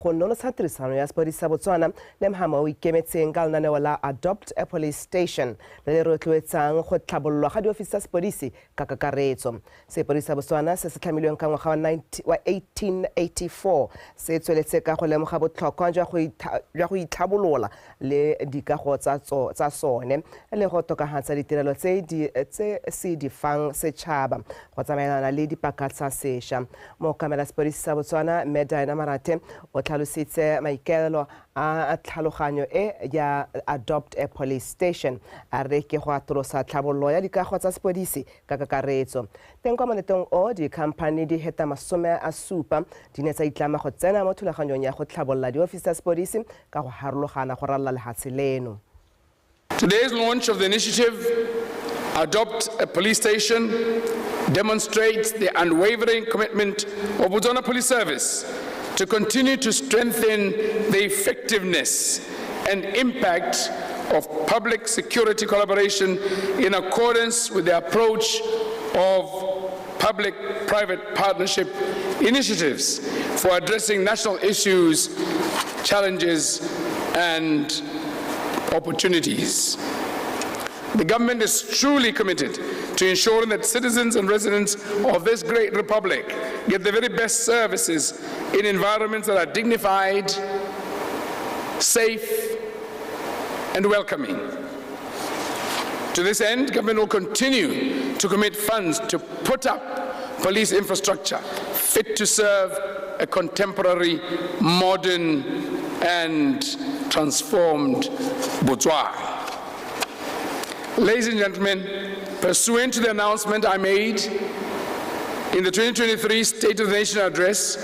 Go nolosa tirisano ya sepodisi sa Botswana le mohama o ikemetseng ka lenaneo la Adopt a Police Station le rotloetsang go tlhabololwa ga diofisi tsa sepodisi ka kakaretso. Sepodisi sa Botswana se se tlhamilweng ka ngwaga wa 1884 se tsweletse ka go lemoga botlhokwa jwa go itlhabolola le dikago tsa sone le go tokagatsa ditirelo tse se di fang setšhaba go tsamaelana le dipaka tsa sešwa. Mookamela sepodisi sa Botswana Medina Marate o tlhalositse maikaelelo a tlhaloganyo ya Adopt a Police Station a re ke go atolosa tlhabololo ya dikago tsa sepodisi ka kakaretso. Teng kwa moletong o dikhamphane di heta 70 di ne tsa itlama go tsena mo thulaganyong ya go tlhabolola diofisi tsa sepodisi ka go harologana go ralala lehatshe leno. Today's launch of the initiative Adopt a Police Station demonstrates the unwavering commitment of Botswana Police Service to continue to strengthen the effectiveness and impact of public security collaboration in accordance with the approach of public-private partnership initiatives for addressing national issues, challenges, and opportunities. The government is truly committed to ensuring that citizens and residents of this great republic get the very best services in environments that are dignified, safe, and welcoming. To this end, government will continue to commit funds to put up police infrastructure fit to serve a contemporary, modern, and transformed Botswana. Ladies and gentlemen, pursuant to the announcement I made in the 2023 State of the Nation address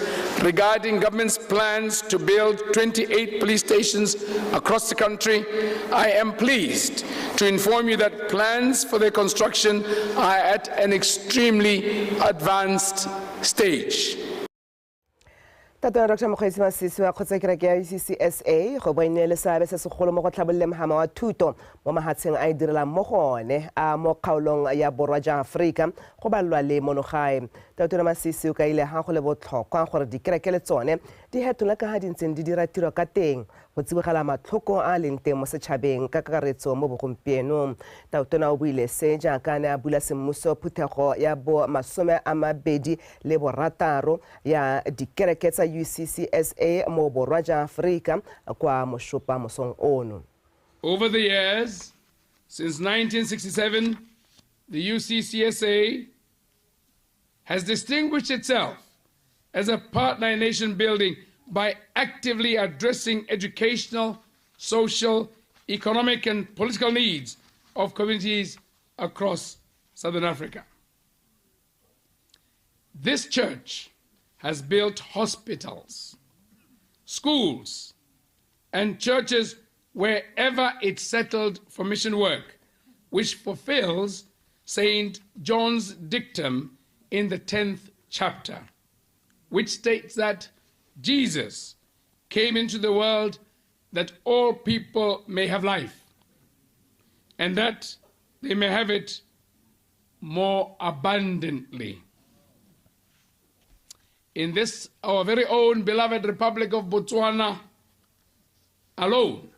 regarding government's plans to build 28 police stations across the country, I am pleased to inform you that plans for their construction are at an extremely advanced stage. Dr. Mokgweetsi Masisi wa kgotsa kereke ya UCCSA go boinele seabe se segolo mo go tlhabololeng mohama wa thuto mo mahatsheng a direlang mo gone a mo kgaolong ya borwa jwa Afrika go balwa le monogae. Dr. Masisi o ka ile ha go le botlhokwa gore dikereke le tsone di hetola ka ha di ntseng di dira tiro ka teng go tsibogela matlhoko a leng teng mo setšhabeng ka kakaretso mo bogompienong. Dr. o buile se jaaka ne a bula semmuso phuthego ya bo 26 ya dikereke tsa UCCSA mo borwa jwa Afrika kwa moshopa mosong ono. Over the years, since 1967, the UCCSA has distinguished itself as a partner in nation building by actively addressing educational, social, economic, and political needs of communities across Southern Africa. This church has built hospitals, schools, and churches wherever it settled for mission work, which fulfills St. John's dictum in the 10th chapter, which states that Jesus came into the world that all people may have life, and that they may have it more abundantly. In this, our very own beloved Republic of Botswana alone,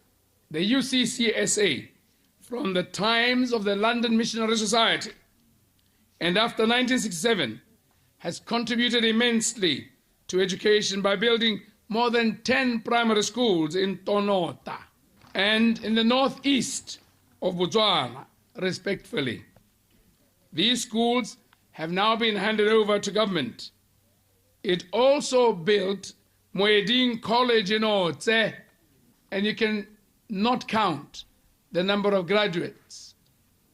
the UCCSA, from the times of the London Missionary Society and after 1967, has contributed immensely to education by building more than 10 primary schools in Tonota and in the northeast of Botswana, respectively. These schools have now been handed over to government. It also built Moeding College in Otse, and you can not count the number of graduates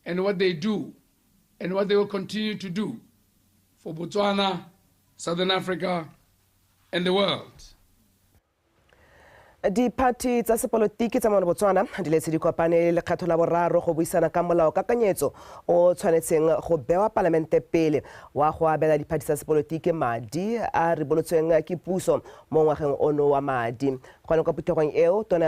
and what they do and what they will continue to do for Botswana, Southern Africa, and the world. Di-party tsa sepolotiki tsa mo Botswana di letse di kopane le kgetho la boraro go buisana ka molao kakanyetso o tshwanetseng go bewa parlamente pele wa go abela di-party tsa sepolotiki madi a ribolotsweng ke puso mo ngwageng ono wa madi. gona kwa puthegong eo tona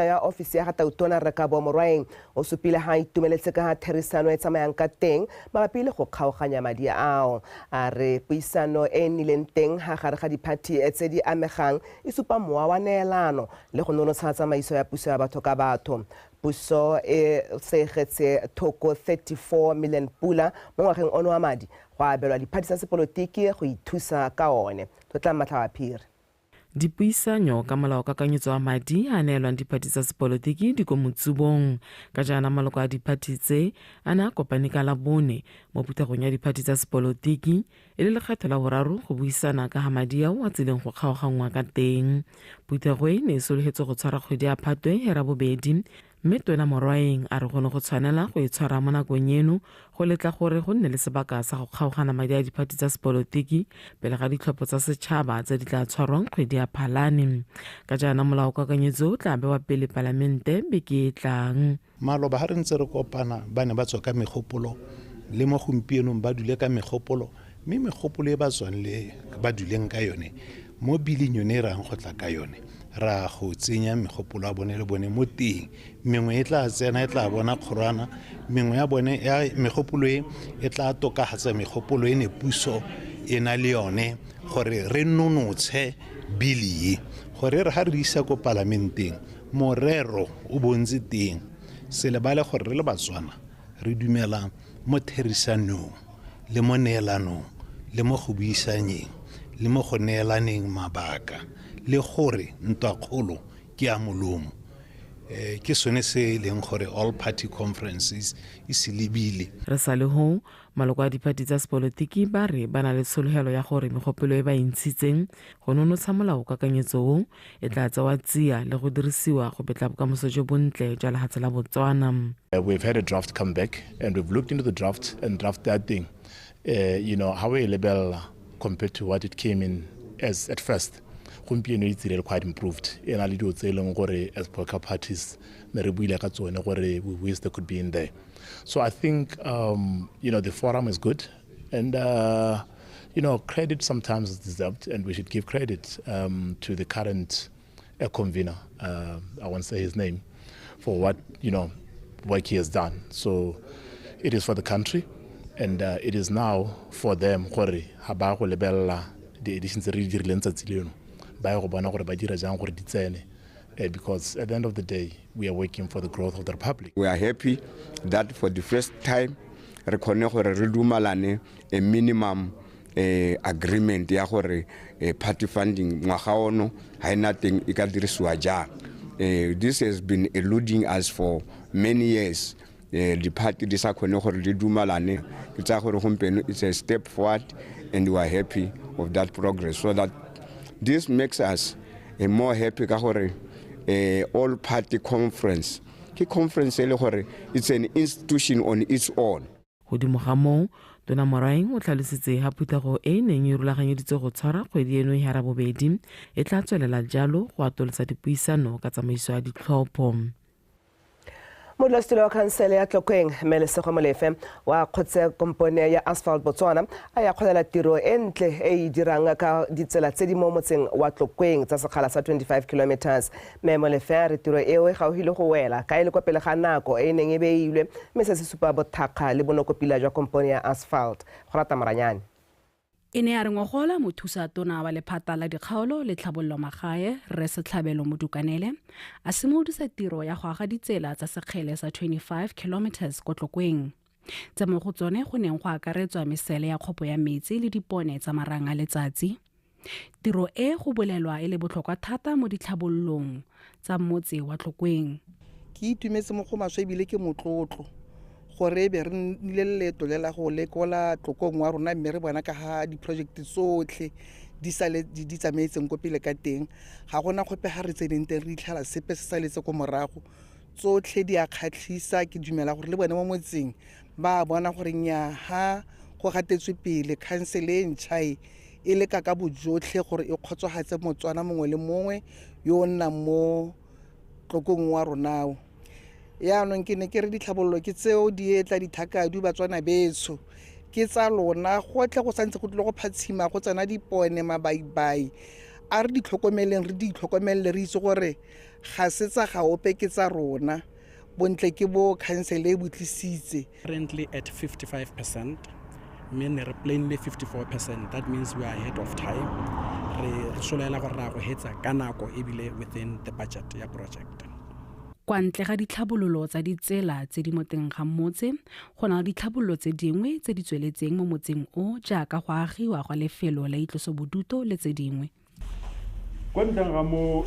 ya ofisi ya gatautona Rekabo Morwaeng o supile ha itumeletse ka therisano e tsamayang ka teng mabapi le go kgaoganya madi ao a re puisano e nileng teng ha gare ga diphathi tse di amegang e supa mowa wa neelano le go nonotsha tsamaiso ya puso ya batho ka batho. Puso e segetse thoko 34 million pula mo ngwageng ono wa madi go abelwa diphathi tsa sepolotiki go ithusa ka one. Totla Matlhaphiri. Dipuisanyo ka molaokakanyetso wa madi a neelwang diphathi tsa sepolotiki di ko motsubong ka jaana maloko a diphathi tse a ne a kopane ka Labone mo puthegong ya diphathi tsa sepolotiki e le lekgetho la boraro go buisana ka ga madi ao a tseleng go kgaogangwa ka teng. Puthego e ne e sologetse go tshwara kgwedi ya Phatwe ya bobedi mme tona Morwaeng a re go ne go tshwanela go e tshwara mo nakong eno go letla gore go nne le sebaka sa go kgaogana madi a diphathi tsa sepolotiki pele ga ditlhopho tsa setšhaba tse di tla tshwarwang kgwedi ya Phalane. Ka jaana molaokakanyetso o tla bewa pele Palamente beke e tlang. Maloba ha re ntse re kopana ba ne ba tswa ka megopolo le mo gompienong ba dule ka megopolo mme megopolo e ba tswang le ba duleng ka yone mo biling yone ra go tla ka yone ra go tsenya megopolo a bone le bone mo teng mengwe e tla tsena e tla bona kgorwana mengwe ya bone ya megopolo e tla tokagatsa megopolo e ne puso e na le yone gore re nonotshe bili gore re ha re isa ko parlamenteng morero o bontse teng se le bale gore re le Batswana re dumela mo therisanong le mo neelanong le mo go buisanyeng le mo go neelaneng mabaka le gore ntwa kgolo ke a molomo ke sone se leng gore all party conferences e se lebile. Re sa le ho maloko a diphathi tsa sepolotiki ba re ba na le tshologelo ya gore megopolo e ba intshitseng go nonotsha molaokakanyetso o e tla tsewa tsia le go dirisiwa go betla bokamoso jo bontle jwa lefatshe la Botswana. We've had a draft come back and we've looked into the draft and draft that thing. How a label compared to what it came in as at first. It's quite improved. And I do say as political parties, we wish they could be in there. So I think the forum is good, and credit sometimes is deserved, and we should give credit to the current convener. I won't say his name for what work he has done. So it is for the country, and it is now for them. The editions because at the end of the day, we are working for the growth of the Republic. We are happy that for the first time, we redumalane a minimum agreement ya gore party funding ngwaga hainating ikadirisiwa ja. This has been eluding us for many years. The party disakone gore le dumalane kitsa gore gompeno it's a step forward, and we are happy of that progress, so that this makes us more happy ka gore all party conference it's an institution on its own. Godimo ga moo tona Morwaeng o tlhalositse ha puthego e neng e rulaganyeditswe go tshwara kgwedi eno ya bobedi e tla tswelela jalo go atolosa dipuisano ka tsamaiso ya ditlhopho. Modulasetulo wa khansele ya Tlokweng Melesego Molefe wa kgotse kompone ya Asphalt Botswana a ya kgolela tiro e ntle e e dirang ka ditsela tse di mo motseng wa Tlokweng tsa sekgala sa 25 kilometers. Mme Molefe a re tiro eo e gaogile go wela ka ile kwa pele ga nako e neng e beilwe mme se supa bothakga le bonokopila jwa kompone ya Asphalt. Go rata Maranyane. E ne a re ngogola mothusa tona wa lephata la dikgaolo le tlhabollo magae re Setlhabelo Modukanele a simolodisa tiro ya go aga ditsela tsa sekgele sa 25 kilometers ko Tlokweng. Tsa mo go tsone go neng go akaretswa mesele ya kgopo ya metsi le dipone tsa marang a letsatsi. Tiro e go bolelwa e le botlhokwa thata mo ditlhabollong tsa motse wa Tlokweng. Ke itumetse mo go maswe ebile ke motlotlo gore be re nile leto le la go lekola Tlokong wa rona mme re bona ka ha di-project tsotlhe di tsamaetseng ko pele ka teng ga gona gope ha re tseneng teng re itlhala sepe se saletse ko morago tsotlhe di a kgatlhisa. Ke dumela gore le bone mo motseng ba bona gore nya ha go gatetswe pele khansele ntšha e le ka bojotlhe gore e kgotsogatse Motswana mongwe le mongwe yo nna mo Tlokong wa rona. Yaanong ke ne ke re ditlhabololo ke tseo di etla dithakadu Batswana betso ke tsa lona gotlhe go santse go tle go phatshima go tsena dipone mabaibai a re di tlhokomelle re itse gore ga se tsa ga ope ke tsa rona bontle ke bo council e botlisitse. Currently at 55%, mean plainly 54%. That means we are ahead of time. Re solela gore ra go hetsa ka nako ebile within the budget ya project. Kwa ntle ga ditlhabololo tsa ditsela tse di mo teng ga motse go na le ditlhabololo tse dingwe tse di tsweletseng mo motseng o jaaka go agiwa gwa lefelo la itlosoboduto le tse dingwe.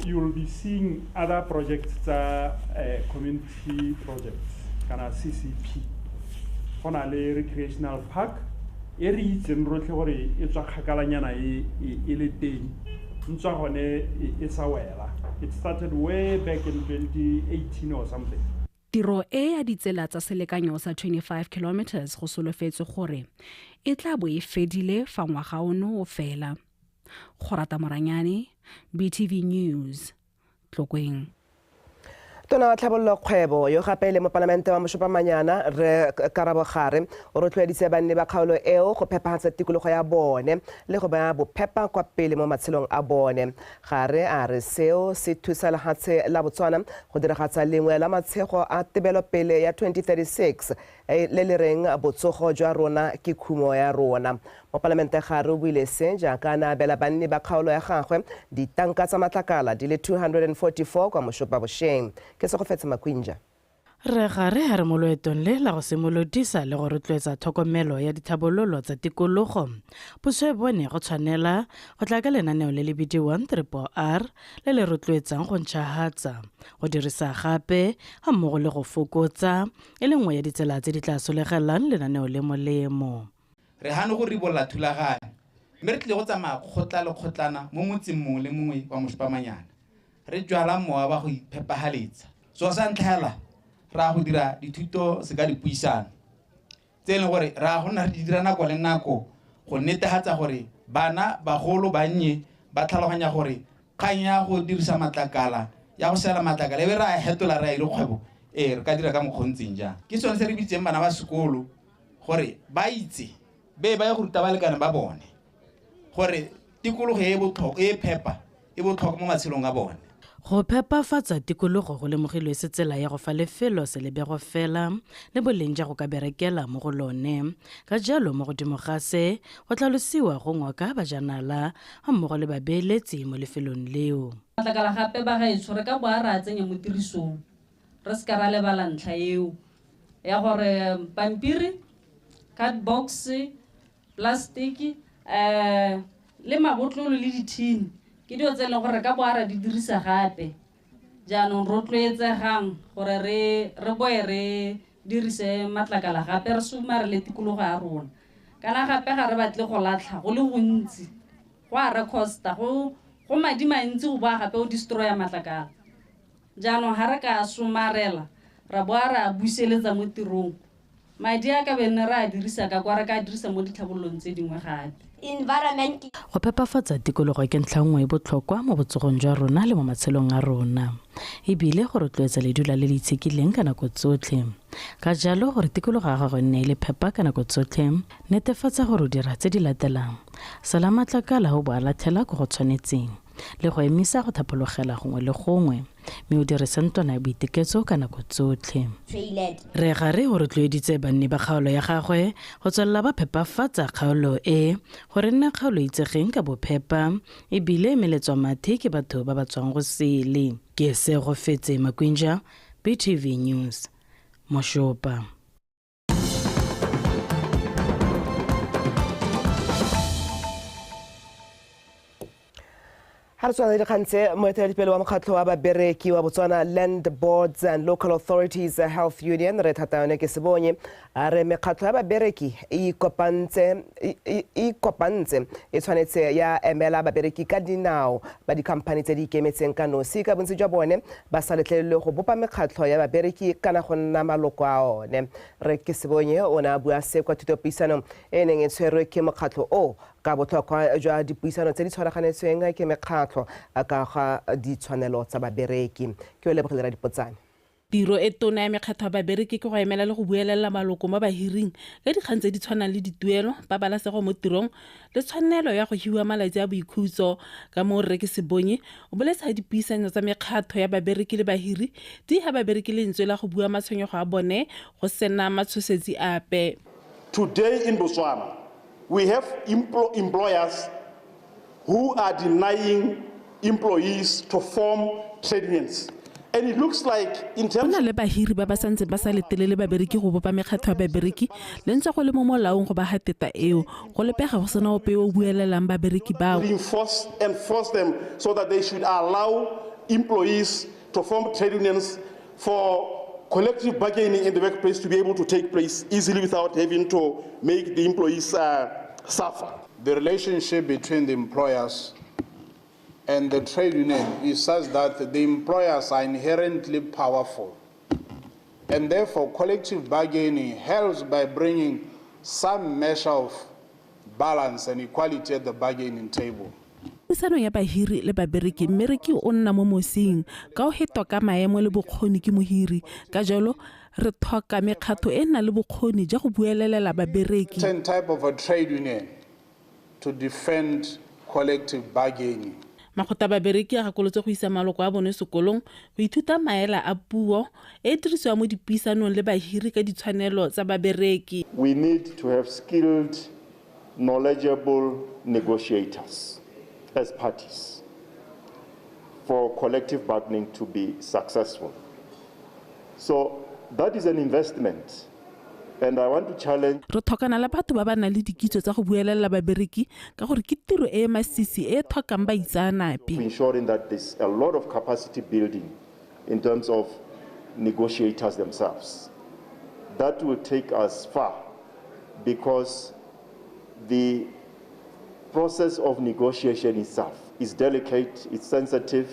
You will be seeing other projects, community projects, kana CCP. Hona le recreational park. Eri itsen rotlhe gore e tswa khakalanyana e le teng. Ntwa gone e sa wela. It started way back in 2018 or something. Tiro e ya ditsela tsa selekanyo sa 25 kilometers go solofetse gore e tla bo e fedile fa ngwaga ono o fela. Khorata Moranyane, BTV News, Tlokeng. Tona wa tlhabololo kgwebo yo gape le mo palamente wa Moshopamanyana re Karabo Gare o rotloeditse banne ba kgaolo eo go phepagatsa tikologo ya bone le go baya bophepa kwa pele mo matshelong a bone. Gare a re seo se thusa lefatshe la Botswana go diragatsa lengwe la matshego a tebelopele ya 2036 le le reng botsogo jwa rona ke khumo ya rona. Mo palamente Gare o buile se jaaka na bela banne ba kgaolo ya gagwe ditanka tsa matlakala di le 244 kwa Moshopabošeng. Ke se go fetse Makwinja. Re Gare ha re mo loetong le la go simolodisa le go rotloetsa tlhokomelo ya dithabololo tsa tikologo. Puso e bone go tshwanela go tla ka lenaneo le le bidiwang R le le rotloetsang go ntšhagatsa go dirisa gape ga mmogo le go fokotsa e le nngwe ya ditsela tse di tla solegelang lenaneo le molemo. Re hane go ribolla thulaganya mme re tle go tsamaya kgotla le kgotlana mo motseng mongwe le mongwe wa Moshopamanyana re jwala mowa ba go iphepahaletsa so sa ntlhela ra go dira dithuto se ka dipuisano tse leng gore ra go nna re dira nako le nako go netefatsa gore bana bagolo bannye ba tlhaloganya gore kgang ya go dirisa matlakala ya go sela matlakala e be ra hetola ra ile kgwebo re ka dira ka mokgontseng ja ke sone se re bitseng bana ba sekolo gore ba itse be ba ya go ruta balekane ba bone gore tikologo e botlhokwa e phepa e botlhokwa mo matshelong a bone. Go phepafatsa tikologo go lemogilwe se tsela ya go fa lefelo se lebego fela le boleng ja go ka berekela mo go lone ka jalo mo godimo ga se go tlalosiwa go ngwaka bajanala ga mmogo le babeeletsi mo lefelong leo. Matlakala gape ba gaetsho re ka bo a re a tsenya mo tirisong re se ka ra lebala ntlha eo ya gore pampiri cardbox plastic le mabotlolo le dithini ke dio tse leng gore ka bo ara di dirisa gape jaanong rotloetsegang gore re boe re dirise matlakala gape re sumare le tikologo ya rona kana gape ga re batle go latlha go le gontsi go a re costa go madi mantsi go ba gape o destroya matlakala jaanong ha re ka sumarela ra bo ara buseletsa mo tirong madi a ka benne ra dirisa ka kwa re ka dirisa mo ditlhabololong tse dingwe gape. Environment go phepafatsa tikologo ke ntlha nngwe e botlhokwa mo botsogong jwa rona le mo matshelong a rona ebile go rotloetsa ledula le le itshekileng ka nako tsotlhe ka jalo gore tikologo ya gago nne le phepa ka nako tsotlhe netefatsa gore o dira tse di latelang sala matlakala go bo a latlhela go tshwanetseng le go emisa go thapologela gongwe le gongwe mme o dirisa ntwana ya boiteketso ka nako tsotlhe. Re Gare o rotloeditse banne ba kgaolo ya gagwe go tswelela ba phepafatsa kgaolo e gore nna kgaolo itsegeng ka bophepa ebile meletswa mathe ke batho ba ba tswang go sele. Ke se go fetse Makwinja, BTV News, Moshopa. Ha re tswana dikgantse moeteledipele wa mokgatlho wa babereki wa Botswana Land Boards and Local Authorities Health Union re thata yone ke sebonye a re mekgatlho ya babereki e kopantse e tshwanetse ya emela babereki ka dinao ba dikhamphani tse di ikemetseng ka nosi ka bontsi jwa bone ba sa letlelelwe go bopa mekgatlho ya babereki kana go nna maloko a one. Re ke sebonye o na bua se kwa thutopuisano e neng e tshwerwe ke mokgatlho o ka botlhokwa jwa dipuisano tse di tshwaraganetsweng ke mekgatlho ka ga ditshwanelo tsa babereki. Ke o lebogela Dipotsane. tiro e tona ya mekgatlho ya babereki ke go emela le go buelela maloko mo bahiring ka dikgang tse di tshwanang le dituelo pabalesego mo tirong le tshwanelo ya go hiwa malatsi a boikhutso ka mo re ke se bonye o boletsa dipuisano tsa mekgatlho ya babereki le bahiri di ha babereki lentswe la go bua matshwenyego a bone go sena matshosetsi ape. Today in Botswana we have employers who are denying employees to form trade unions. And it looks like in terms of le bahiri ba ba santse ba sa letelele babereki go bopa mekgatlho ya babereki le ntse go le mo molaong go ba hateta eo go lepega go sena ope o buelelang babereki bao. Enforce them so that they should allow employees to form trade unions for collective bargaining in the workplace to be able to take place easily without having to make the employees suffer. The relationship between the employers and the trade union is such that the employers are inherently powerful, and therefore collective bargaining helps by bringing some measure of balance and equality at the bargaining table. Puisano ya bahiri le babereki mmereki o nna mo mosing ka o hetwa ka maemo le bokgoni ke mohiri ka jalo re tlhoka mekgatlho e nna le bokgoni ja go buelelela babereki. Certain type of a trade union to defend collective bargaining. Makgotla babereki a gakolotse go isa maloko a bone sekolong go ithuta maela a puo e dirisiwa mo dipuisanong le bahiri ka ditshwanelo tsa babereki. We need to have skilled, knowledgeable negotiators as parties for collective bargaining to be successful. So that is an investment. And I want to challenge. Re tlhokana le batho ba ba nang le dikitso tsa go buelela babereki ka gore ke tiro e masisi e tlhokang baitsanape. Ensuring that there's a lot of capacity building in terms of negotiators themselves. That will take us far because the process of negotiation itself is delicate, it's sensitive,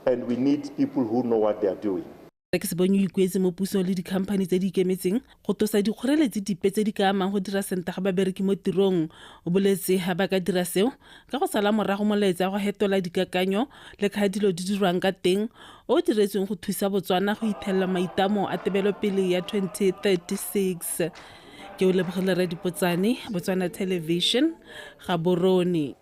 and we need people who know what they are doing. Ke se bonye ikwetse mo pusong le dikhamphani tse di ikemetseng go tosa dikgoreletsi dipe tse di ka amang go dira senta ga babereki mo tirong o boletse ha ba ka dira seo ka go sala morago moletsa go hetola dikakanyo le ka dilo di dirwang ka teng o diretsweng go thusa Botswana go ithella maitamo a tebelopele ya 2036. Ke o lebogela re dipotsane Botswana Television ga Boroni.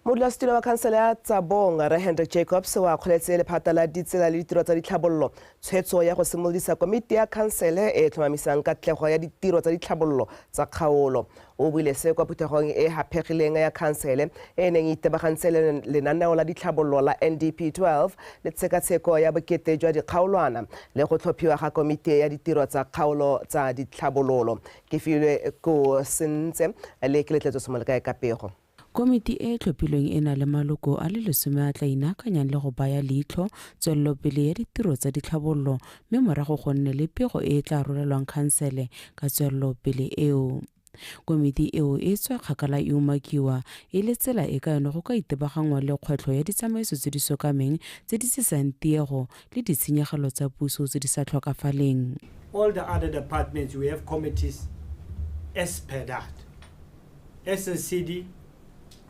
Modulasetulo wa khansele ya Tsabonga re Hendrik Jacobs wa kgoletse lephata la ditsela le ditiro tsa ditlhabollo tshwetso ya go simolodisa komiti ya khansele e tlhomamisang katlego ya ditiro tsa ditlhabollo tsa kgaolo o buile se kwa phuthegong e hapegileng ya khansele e neng itebagantse lenaneo la ditlhabollo la NDP 12 le tshekatsheko ya bokete jwa dikgaolwana le go tlhophiwa ga komiti ya ditiro tsa kgaolo tsa ditlhabololo ke filwe ko sentse le ke letletso semoleka ka pego. Komiti e tlhophilweng e na le maloko a le 10 a tla inakanyang le go baya leitlho tswelelopele ya ditiro tsa ditlhabollo mme morago go nne le pego e tla rorelwang khansele ka tswelelopele eo. Komiti eo e tswa kgakala e umakiwa e le tsela e ka yone go ka itebagangwa le kgwetlho ya ditsamaiso tse di sokameng tse di sesang tiego le ditshenyegelo tsa puso tse di sa tlhokafaleng. All the other departments we have committees as per that. SNCD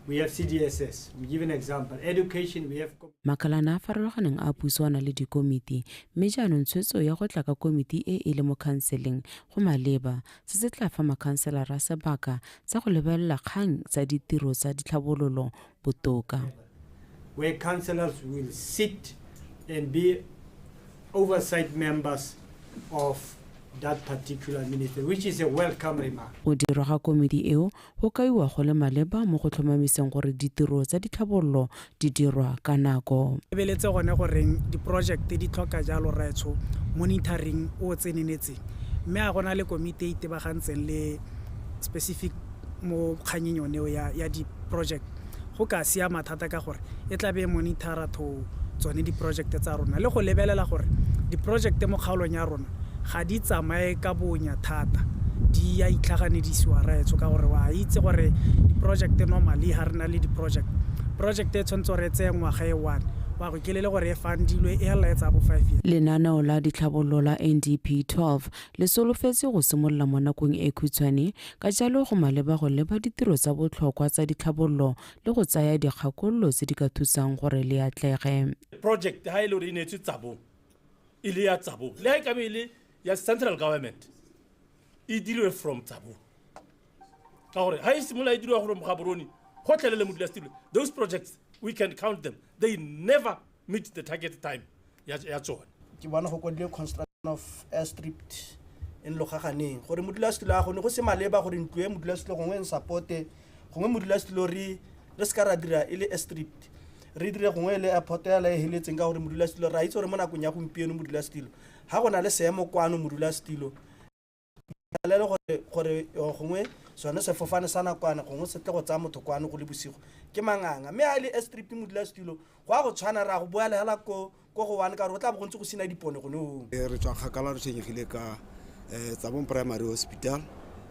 we have CDSS. We give an example. Education, we have... Makalana a farologaneng a puso a na le dikomiti mme jaanong tshwetso ya go tla ka komiti e le mo khanseleng go maleba se se tla fa makhanselara sebaka sa go lebelela kgang tsa ditiro tsa ditlhabololo botoka. Where councillors will sit and be oversight members of that particular ministry, which is a welcome remark. Go dirwa ga komiti eo go kaiwa go le maleba mo go tlhomamiseng gore ditiro tsa ditlhabollo di dirwa ka nako. Lebeletse gone gore di-project di tlhoka jalo raetsho monitoring o tsenenetseng mme a gona le komiti e itebagantseng le specific mo kganyeng yone ya di-project go ka siama thata ka gore e tla be monitora to tsone di-project tsa rona le go lebelela gore di-project mo kgaolong ya rona ga di tsamaye ka bonya thata di ya itlhaganedisiwa raetso ka gore wa itse gore di-project normally ha rena le di-project e tshwanetse re tseye ngwaga e 1 wa go kelele gore e fundilwe e laetsa bo 5 years. Lenaneo la ditlhabollo la NDP 12 le solofetse go simolola mo nakong e khutshwane ka jalo go maleba go leba ditiro tsa botlhokwa tsa ditlhabollo le go tsaya dikgakololo tse di ka thusang gore le atlege. Project ha ile re inetse tsabo e le ya tsabo le ha e ka be le ya central government e dirwe from tsabo ka gore ha e simola e dirwa gore mogaboroni go tlelele modulasetulo those projects we can count them they never meet the target time ya tsone ke bona go kodile construction of airstrip in logaganeng gore modulasetulo a gone go se maleba gore ntlo e modulasetulo gongwe en supporte gongwe modulasetulo re ska ra dira e le airstrip re dire gongwe le airport ya la e heletseng ka gore modulasetulo ra itse gore mo nakong ya gompieno modulasetulo ha gona le seemo kwano modulasetulo le gore gongwe sone sefofane sa nakwana gongwe se tle go tsaya motho kwano go le bosigo ke manganga mme a le airstrip modulasetulo go a go tshwana ra go bua le hela ko go wane ka gore go tla bo gontse go sina dipone gone re tswa kgakala re tshwenyegile ka Tsabong Primary Hospital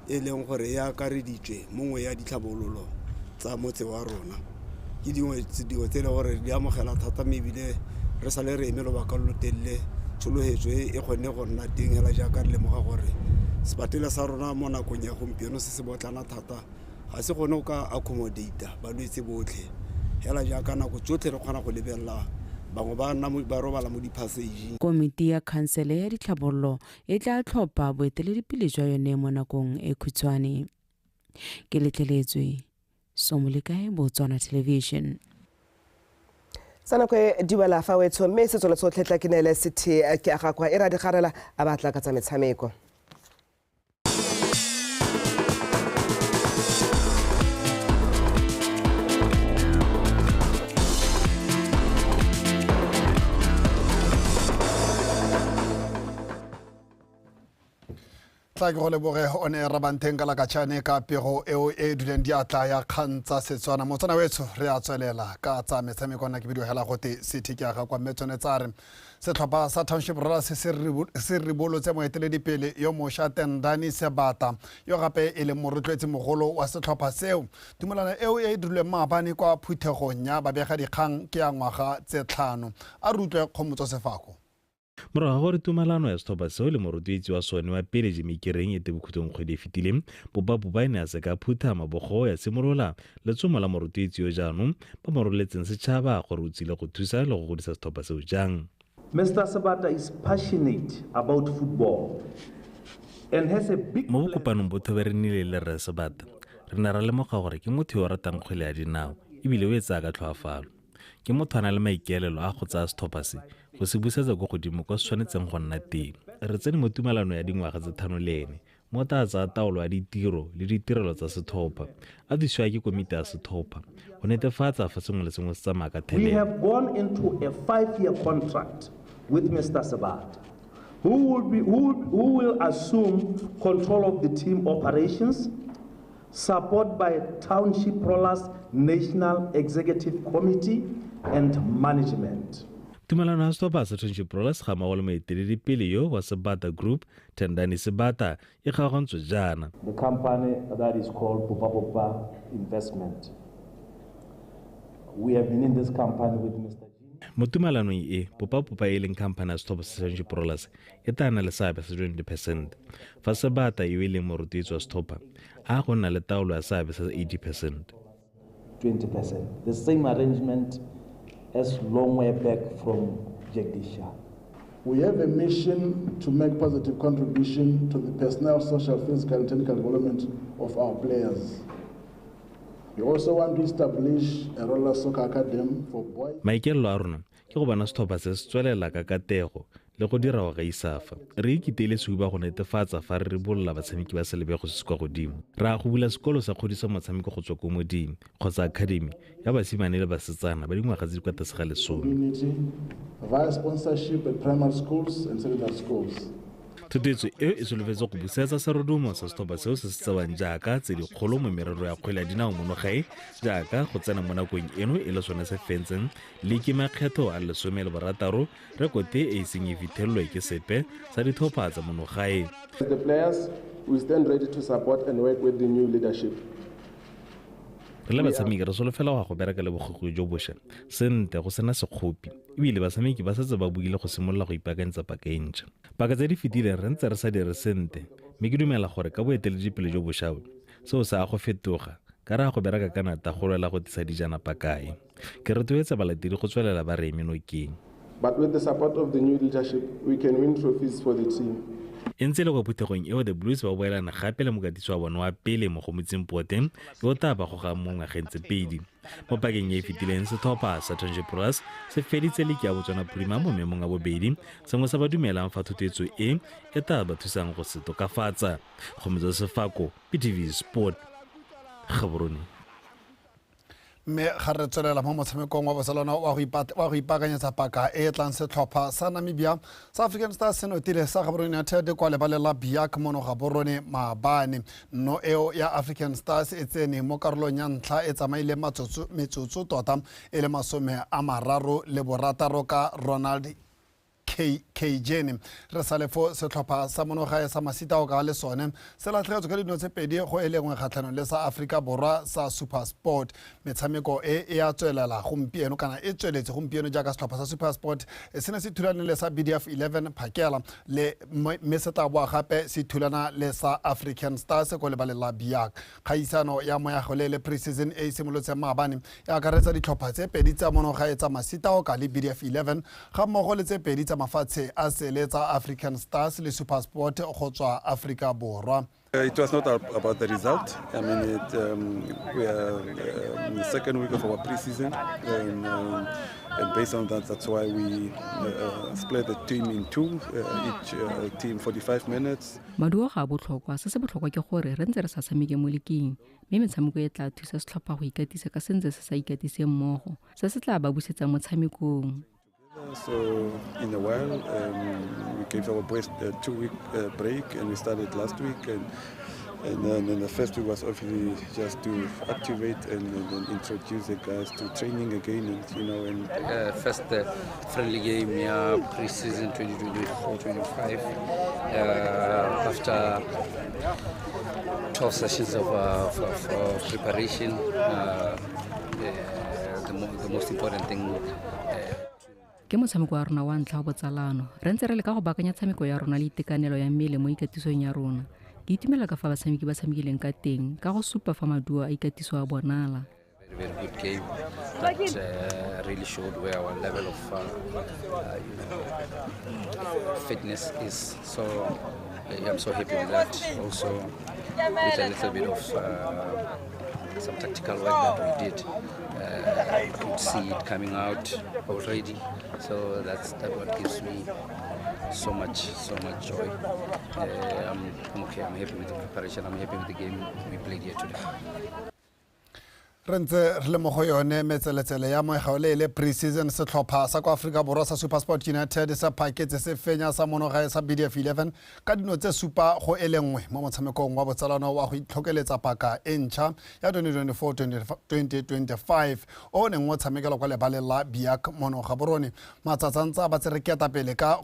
e leng gore ya akareditswe mongwe ya ditlhabololo tsa motse wa rona ke dingwe tse le gore di amogela thata mebile re sa le re eme lobaka lo telele tshologetso e kgonne go nna teng hela jaaka re lemoga gore sepatela sa rona mo nakong ya gompieno se botlana thata ga se gone o ka accommodate balwetse botlhe hela jaaka nako tsotlhe re kgona go lebelela bangwe ba robala mo di-passage. Komiti ya khansele ya ditlhabololo e tla tlhopha boeteledipele jwa yone mo nakong e khutshwane. Ke letleletswe Somolekae Botswana Television. Sana kwe diwala fa wetso mme se tsolo tsotlhe tla kinele city ke aga kwa era digarela a batla ka tsa metshameko. Tla ke go leboge o ne rabanteng ka la ka tshane ka pego eo e duleng diatla ya kgantsa Setswana motsana wetso re a tswelela ka tsa metshameko na ke video hela gote city ke aga kwa metsone tsare setlhopha sa Township Rollers se ribolotse moeteledipele yo mosha Tendani Sebata yo gape e le morotloetsi mogolo wa setlhopha seo tumelano eo e duleng maabane kwa phuthegong ya babega dikgang ke ya ngwaga tse 5 a rutlwe Kgomotso Sefako. Morago gore tumalano ya setlhopha seo le morotloetsi wa sone wa pele Jimikereng ete bokhutlong kgwedi e fetileng bopa ne a se ka phuthama bogo ya simolola letsomo la morotloetsi yo jaanong ba moroletseng setšhaba gore o tsile go thusa le go godisa setlhopha seo jang. Mr. Sabata is passionate about football and has a big mo bokopanong botho be re nnile le Rre Sebata re ne ra lemoga gore ke motho yo ratang kgwele ya dinao ebile o e tsaya ka tlhoafalo ke motho a na le maikaelelo a go tsaya setlhopha se go se busetsa go godimo go se tshwanetseng go nna teng. Re tsene mo tumalano ya dingwaga tse 5 le ene mo ta tsa taolo ya ditiro le ditirelo tsa setlhopha a thusiwa ke komiti ya setlhopha go netefatsa fa sengwe le sengwe se tsamaya ka thelelo. We have gone into a 5-year contract with Mr. Sabata who will assume control of the team operations, support by Township Rollers National Executive Committee and management. Tumalano ya setlhopha sa Township Rollers ga mmogo le moeteledipele yo wa Sebata Group Tendani Sebata e kgaogantswe jaana. The company that is called Popa Investment. We have been in this company with Mr. Mo tumalanong e Popa e leng company ya setlhopha sa Township Rollers e tana le seabe sa 20%. Fa Sebata e leng morotloetsi wa setlhopha a go nna le taolo ya seabe sa 80%. 20%. The same arrangement as long way back from Jagdisha. We have a mission to make positive contribution to the personnel, social, physical, and technical development of our players. We also want to establish a roller soccer academy for boys. Maikelo a rona ke go bona setlhopha se se tswelela ka katego le go dira go gaisafa. Re ikitele suba go netefatsa fa re bolola batshameki ba selebego se se kwa godimo. Ra go bula sekolo sa kgodisa motshameko go tswa ko modimo kgotsa academy ya basimane le basetsana ba dingwaga tse di kwa tlase ga lesome. Community via sponsorship at primary schools and secondary schools. Thotetswe eo e solofetse go busetsa serodumo sa setlhopha seo se se tsewang jaaka tse dikgolo mo merero ya kgwele ya dinao mono gae jaaka go tsena mo nakong eno e le sone se fentseng le ke makgetho a 16 rekote e seng e fitlhelelwe ke sepe sa ditlhopha tsa mono gae. The players we stand ready to support and work with the new leadership. Re le batshameki re solofela go bereka le bogogoi jo bošwa sente go sena sekgopi ebile batshameki ba setse ba buile go simolola go ipaakanyetsa paka e ntšha. Paka tse di fetileng re ntse re sa dire sente mme ke dumela gore ka boeteledipele jo bošwa seo se a go fetoga ka re a go bereka ka nata go lwela go tisa dijana pakae. Ke rotloetsa balatedi go tswelela ba re eme nokeng. But with the support of the new leadership, we can win trophies for the team. e ntse le kwa phuthegong eo the Blues ba boelana gape le mokatiso wa bona wa pele mo go Motsempote yo ta ba goga mo ngwageng tse pedi mo pakeng e fetileng setlhopha sa Tonjepros se feditse le ke ya Botswana Prima mo memong a bobedi sengwe sa ba dumelang fa thutetso e ta ba thusang go se tokafatsa go metso Sefako PTV Sport Gaborone mme ga re tswelela mo motshamekong wa Botsalano wa go ipaakanyetsa paka e tlang setlhopha sa Namibia sa African Stars se notile sa Gaborone United kwa lebalela Biak mono Gaborone maabane no eo ya African Stars e tsene mo karolong ya ntlha e tsamaile metsotso tota e le 36 ka Ronald Kjene re sa lefo setlhopha sa monogae sa Masitao ka le sone se latlhegetswe ka dino tse pedi go elengwe kgatlhanong le sa Afrika Borwa sa Super Sport metshameko e a tswelela gompieno kana e tsweletse gompieno jaaka setlhopha sa Super Sport se ne se thulana le sa BDF 11 phakela le meseta boa gape se thulana le sa African Stars go lebalela Biak kgaisano ya moyago le pre-season e simolotse maabane ya akaretsa ditlhopha tse pedi tsa monogae tsa Masitao ka le BDF 11 ga mmogo le tse pedi tsa mafatshe a seletsa African Stars le Super Sport go tswa Afrika Borwa. It was not about the result. I mean, we are in the second week of our pre-season, and based on that, that's why we split the team in two, each team 45 minutes. Maduo ga botlhokwa se botlhokwa ke gore re ntse re sa tshameke mo leking mme metshameko e tla thusa setlhopha go ikatisa ka sentse se sa ikatiseng mmogo se se tla ba busetsa motshamekong. So in a while, we gave our boys a 2-week break, and we started last week, and then the first week was obviously just to activate and introduce the guys to training again, and first friendly game, pre-season 2024-25, after 12 sessions of preparation, the most important thing. Ke motshameko wa rona wa ntlha wa botsalano re ntse re le ka go baakanya tshameko ya rona le itekanelo ya mmele mo ikatisong ya rona ke itumela ka fa batshameki ba tshamekileng ka teng ka go supa fa maduo a ikatiso a bonala. Very good game that really showed where our level of fitness is. So I'm so happy with that. Also with a little bit of some tactical work that we did. You could see it coming out already. So that's what gives me so much joy. I'm okay. I'm happy with the preparation. I'm happy with the game we played here today. re ntse re le mo go yone metseletsele ya moegao le pre-season setlhopha sa kwa Afrika Borwa sa Super Sport United sa phaketse se fenya sa monogae sa BDF 11 ka dino tse supa go elengwe mo motshamekong wa botsalano wa go itlhokeletsa paka e ntšha ya 2024-2025 o neng o tshamekela kwa lebalela Biak mono Gaborone matsatsantsa ba tsere ketapele ka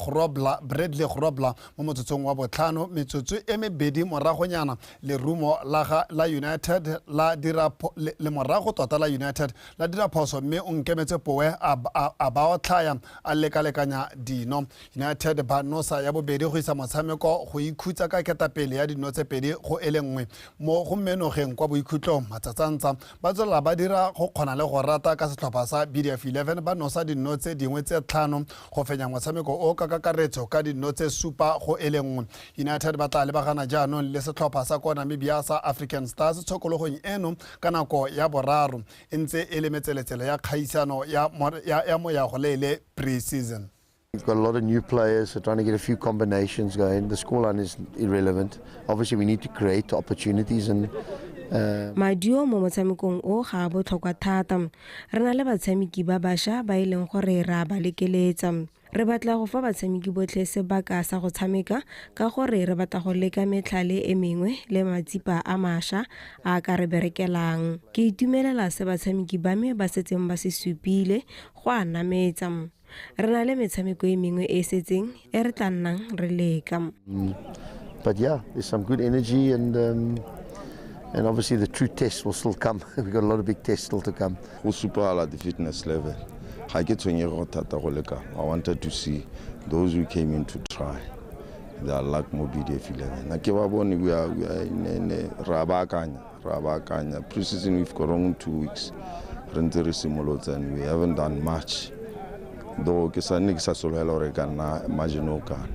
Bradley Grobler mo motsotsong wa botlhano metsotso e mebedi moragonyana le rumo la United la dira le morago tota la United la dira phoso mme o nkemetse poe a ba o tlhaya a lekalekanya dino United ba nosa ya bobedi go isa motshameko go ikhutsa ka ketapele ya dino tse pedi go elengwe mo go menogeng kwa boikhutlo matsatsantsa ba tsela ba dira go kgona le go rata ka setlhopha sa BDF 11 ba nosa dino tse dingwe tse tlhano go fenya motshameko o ka kakaretso ka dino tse supa go elengwe United ba tla lebagana jaanong le setlhopha sa kwa Namibia sa African Stars tshokologong eno ka nako ya boraro ntse ele metseletsele ya kgaisano ya moyago le pre-season. We've got a lot of new players, so trying to get a few combinations going. The scoreline is irrelevant. Obviously, we need to create opportunities and madio mo motshamekong o ga botlhokwa thata re na le batshameki ba bašwa ba ileng gore ra ba lekeletsa re batla go fa batshameki botlhe sebaka sa go tshameka ka gore re batla go leka metlhale e mengwe le matsipa a mašwa a ka re berekelang ke itumelela se batshameki ba me ba setseng ba se supile go a nametsa re na le metshameko e mengwe e setseng e re tla nnang re leka. But yeah, there's some good energy and obviously the true tests will still come. We've got a lot of big tests still to come. We'll super at the fitness level. I wanted to see those who came in to try. They are like BDF 11. We are in Rabakanya. Pre-season we've got around 2 weeks. And we haven't done much. though ke sa solhela hore ka nna marginal kan.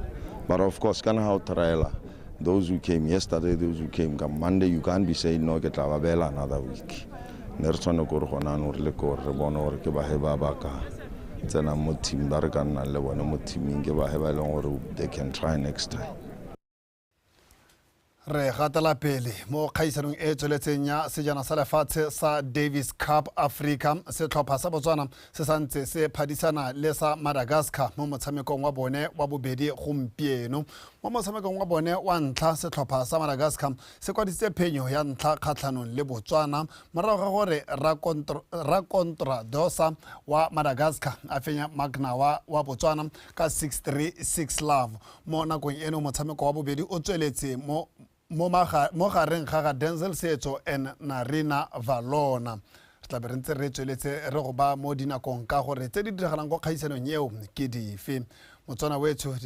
But of course kana how trial those who came yesterday, those who came Monday, you can't be saying no ke tla ba bela another week. Ne re tshwana go re gona no re le go re bona hore ke ba he ba ka tsena mo team ba re ka nna le bona mo teaming ke ba he ba leng gore they can try next time. Re gatela pele mo kgaisanong e tsweletseng ya sejana sa lefatshe sa Davis Cup Africa. Setlhopha sa Botswana se santse se phadisana le sa Madagascar mo motshamekong wa bone wa bobedi gompieno. Mo motshamekong wa bone wa ntlha setlhopha sa Madagascar se kwaditse phenyo ya ntlha kgatlhanong le Botswana morago ga gore Rakontra Dosa wa Madagascar a fenya Magna wa Botswana ka 6-3 love. Mo nakong eno motshameko wa bobedi o tsweletse mo gareng ga Denzel Setso and Narina Valona. Tla be re ntse re tsweletse re go ba mo dinakong ka gore tse di diragalang go kgaisanong eo ke dife. Motswana wetso